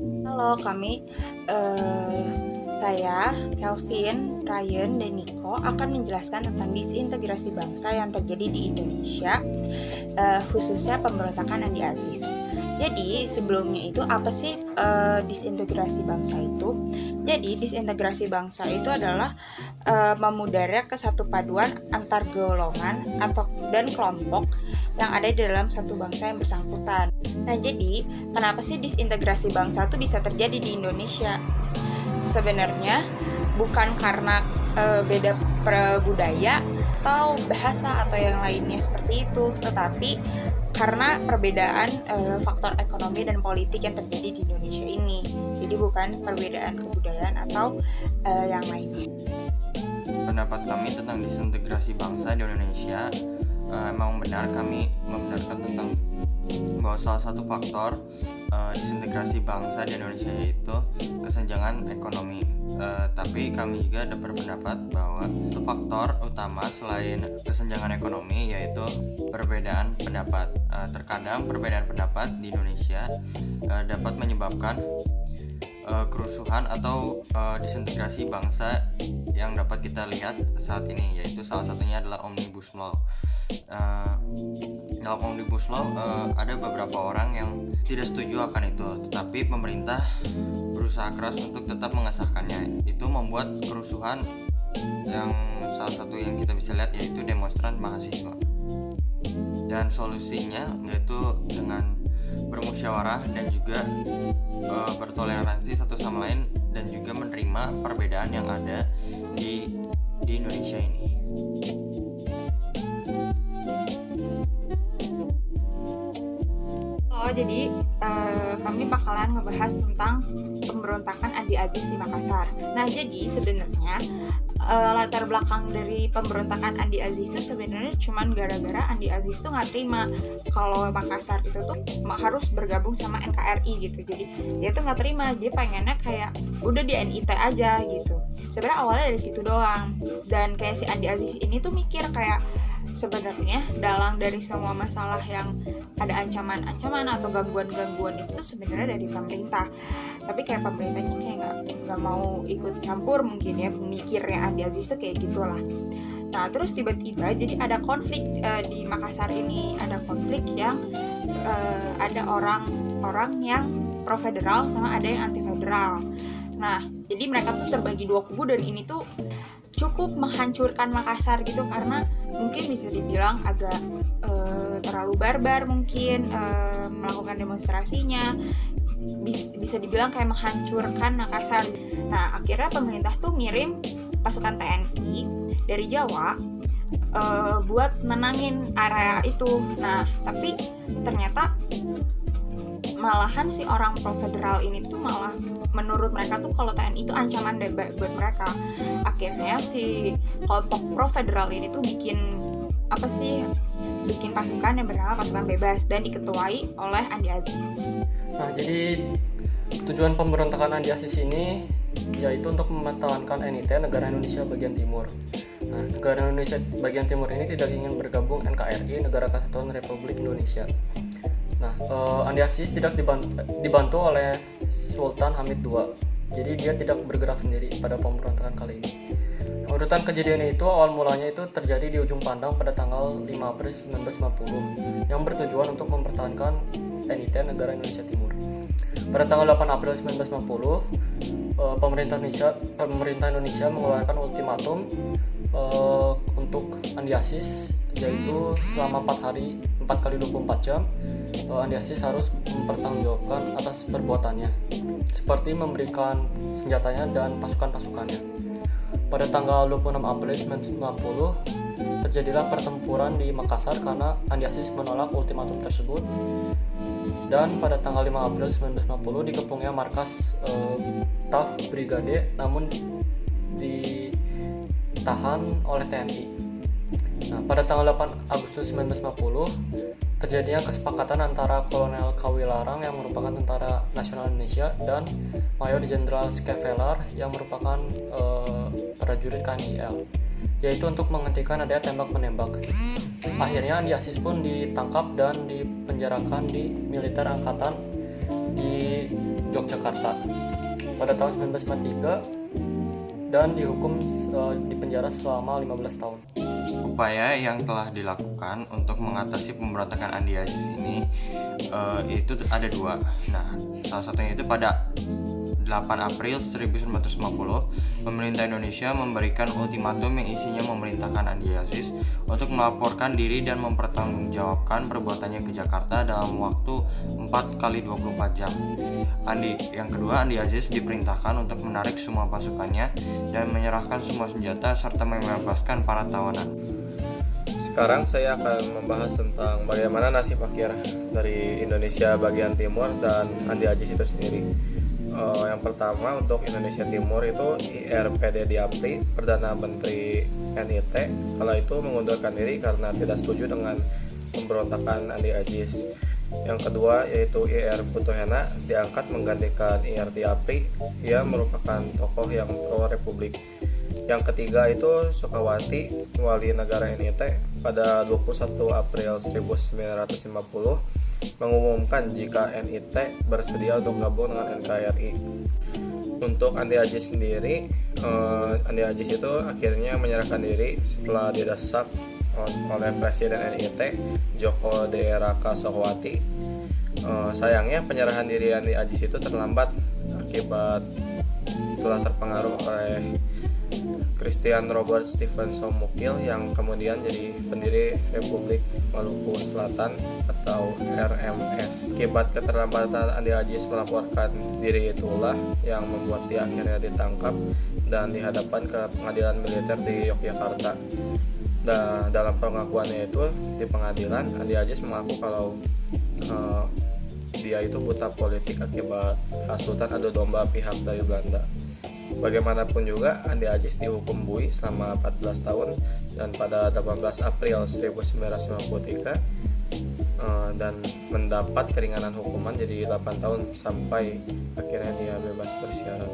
Halo, eh, saya, Kelvin, Ryan, dan Nico akan menjelaskan tentang disintegrasi bangsa yang terjadi di Indonesia, khususnya pemberontakan Andi Aziz. Jadi, sebelumnya itu apa sih disintegrasi bangsa itu? Jadi, disintegrasi bangsa itu adalah memudarnya kesatupaduan antar golongan atau dan kelompok yang ada di dalam satu bangsa yang bersangkutan. Nah, jadi kenapa sih disintegrasi bangsa itu bisa terjadi di Indonesia? Sebenarnya bukan karena beda budaya atau bahasa atau yang lainnya seperti itu, tetapi karena perbedaan faktor ekonomi dan politik yang terjadi di Indonesia ini. Jadi bukan perbedaan kebudayaan atau yang lainnya. Pendapat kami tentang disintegrasi bangsa di Indonesia memang benar. Kami membenarkan tentang bahwa salah satu faktor disintegrasi bangsa di Indonesia yaitu kesenjangan ekonomi. Tapi kami juga ada berpendapat bahwa itu faktor utama selain kesenjangan ekonomi yaitu perbedaan pendapat. Terkadang perbedaan pendapat di Indonesia dapat menyebabkan kerusuhan atau disintegrasi bangsa yang dapat kita lihat saat ini, yaitu salah satunya adalah Omnibus Law. Dalam Omnibus Law ada beberapa orang yang tidak setuju akan itu, tetapi pemerintah berusaha keras untuk tetap mengesahkannya. Itu membuat kerusuhan yang salah satu yang kita bisa lihat yaitu demonstran mahasiswa. Dan solusinya yaitu dengan bermusyawarah dan juga bertoleransi satu sama lain dan juga menerima perbedaan yang ada di Indonesia ini. Jadi kami bakalan ngebahas tentang pemberontakan Andi Aziz di Makassar. Nah, jadi sebenarnya latar belakang dari pemberontakan Andi Aziz itu sebenarnya cuman gara-gara Andi Aziz tuh nggak terima kalau Makassar itu tuh harus bergabung sama NKRI gitu. Jadi dia tuh nggak terima, dia pengennya kayak udah di NIT aja gitu. Sebenarnya awalnya dari situ doang. Dan kayak si Andi Aziz ini tuh mikir kayak sebenarnya dalam dari semua masalah yang ada ancaman-ancaman atau gangguan-gangguan itu sebenarnya dari pemerintah, tapi kayak pemerintahnya kayak nggak mau ikut campur mungkin ya, pemikirnya Andi Aziz tuh kayak gitulah. Nah, terus tiba-tiba jadi ada konflik di Makassar ini, ada konflik yang ada orang-orang yang pro federal sama ada yang anti federal. Nah, jadi mereka tuh terbagi dua kubu dan ini tuh cukup menghancurkan Makassar gitu, karena mungkin bisa dibilang agak terlalu barbar mungkin melakukan demonstrasinya, bisa dibilang kayak menghancurkan Makassar. Nah, akhirnya pemerintah tuh ngirim pasukan TNI dari Jawa buat menangin area itu. Nah, tapi ternyata malahan si orang pro federal ini tuh malah menurut mereka tuh kalau TNI itu ancaman buat mereka. Akhirnya si kelompok pro federal ini tuh bikin pasukan yang bernama pasukan bebas dan diketuai oleh Andi Aziz. Nah, jadi tujuan pemberontakan Andi Aziz ini yaitu untuk mempertahankan NIT, Negara Indonesia Bagian Timur. Nah, Negara Indonesia Bagian Timur ini tidak ingin bergabung NKRI, Negara Kesatuan Republik Indonesia. Nah, Andi Aziz tidak dibantu oleh Sultan Hamid II, jadi dia tidak bergerak sendiri pada pemberontakan kali ini. Urutan kejadian itu awal mulanya itu terjadi di ujung pandang pada tanggal 5 April 1950 yang bertujuan untuk mempertahankan NIT Negara Indonesia Timur. Pada tanggal 8 April 1950, pemerintah Indonesia mengeluarkan ultimatum untuk Andi Aziz, yaitu selama 4 kali 24 jam Andi Aziz harus mempertanggungjawabkan atas perbuatannya, seperti memberikan senjatanya dan pasukan-pasukannya. Pada tanggal 26 April 1950 terjadilah pertempuran di Makassar karena Andi Aziz menolak ultimatum tersebut, dan pada tanggal 5 April 1950 dikepungnya markas TAF Brigade namun ditahan oleh TNI. Nah, pada tanggal 8 Agustus 1950 terjadinya kesepakatan antara Kolonel Kawilarang yang merupakan tentara nasional Indonesia dan Mayor Jenderal Skevelar yang merupakan prajurit KNIL, yaitu untuk menghentikan adanya tembak-menembak. Akhirnya Andi Aziz pun ditangkap dan dipenjarakan di militer angkatan di Yogyakarta pada tahun 1993 dan dihukum di penjara selama 15 tahun. Upaya yang telah dilakukan untuk mengatasi pemberontakan Andi Aziz ini itu ada dua. Nah, salah satunya itu pada 8 April 1950, pemerintah Indonesia memberikan ultimatum yang isinya memerintahkan Andi Aziz untuk melaporkan diri dan mempertanggungjawabkan perbuatannya ke Jakarta dalam waktu 4 kali 24 jam. Yang kedua, Andi Aziz diperintahkan untuk menarik semua pasukannya dan menyerahkan semua senjata serta membebaskan para tawanan. Sekarang saya akan membahas tentang bagaimana nasib akhir dari Indonesia bagian timur dan Andi Aziz itu sendiri. Yang pertama, untuk Indonesia Timur itu IRPD Diapri, Perdana Menteri NIT, kala itu mengundurkan diri karena tidak setuju dengan pemberontakan Andi Aziz. Yang kedua yaitu IR Putuhena diangkat menggantikan IR Diapri. Ia merupakan tokoh yang pro republik. Yang ketiga itu Sukawati, wali negara NIT, pada 21 April 1950 mengumumkan jika NIT bersedia untuk gabung dengan NKRI. Untuk Andi Aziz sendiri, Andi Aziz itu akhirnya menyerahkan diri setelah didesak oleh Presiden NIT Djoko Daeraka Sukawati. Sayangnya penyerahan diri Andi Aziz itu terlambat akibat setelah terpengaruh oleh Christian Robert Stephenson Mukil yang kemudian jadi pendiri Republik Maluku Selatan atau RMS. Akibat keterlambatan Andi Aziz melaporkan diri itulah yang membuat dia akhirnya ditangkap dan dihadapkan ke pengadilan militer di Yogyakarta. Dan dalam pengakuannya itu di pengadilan, Andi Aziz mengaku kalau dia itu buta politik akibat hasutan adu domba pihak dari Belanda. Bagaimanapun juga, Andi Aziz dihukum buih selama 14 tahun dan pada 18 April 1953 dan mendapat keringanan hukuman jadi 8 tahun sampai akhirnya dia bebas bersyarat.